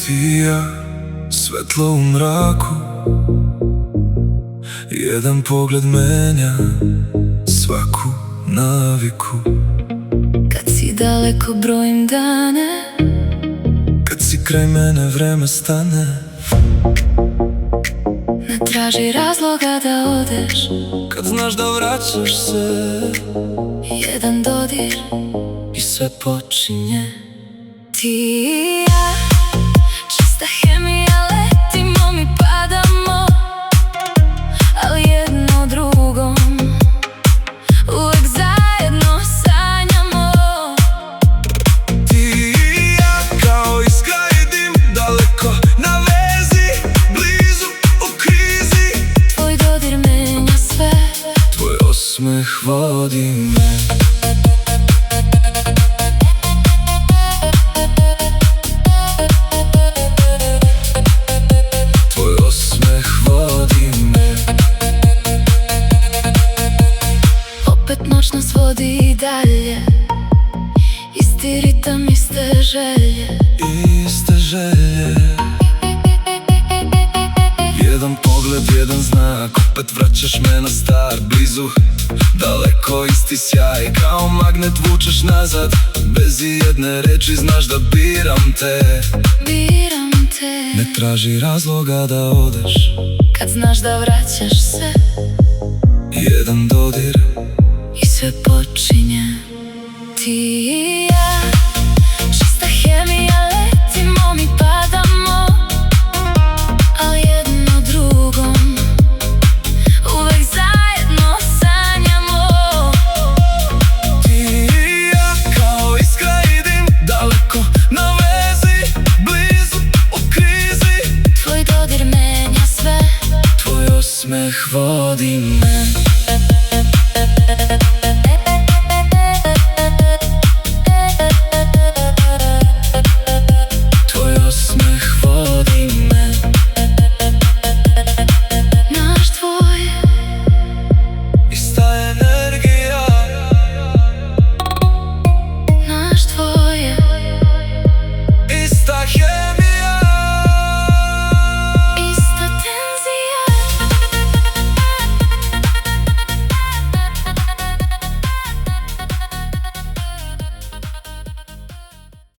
Ti i ja, svetlo u mraku. Jedan pogled menja svaku naviku. Kad si daleko brojim dane, kad si kraj mene vreme stane. ne traži razloga da odeš, kad znaš da vraćaš se. jedan dodir i sve počinje. Ti i ja, čista hemija, letimo mi padamo, ali jedno drugom uvek zajedno sanjamo. Ti i ja, kao iskra i dim, daleko na vezi, blizu u krizi. Tvoj dodir menja sve, tvoj osmeh vodi me. noć nas vodi i dalje, isti ritam, iste želje. Iste želje. Jedan pogled, jedan znak, opet vraćaš me na start. Blizu, daleko, isti sjaj, kao magnet vučeš nazad. Bez ijedne reči znaš da biram te. Biram te. Ne traži razloga da odeš, kad znaš da vraćaš se. Jedan dodir i sve počinje. Ti i ja, čista hemija, letimo mi padamo, ali jedno drugom uvek zajedno sanjamo. Ti i ja, kao iskra i dim, daleko na vezi, blizu u krizi. Tvoj dodir menja sve, tvoj osmeh vodi me.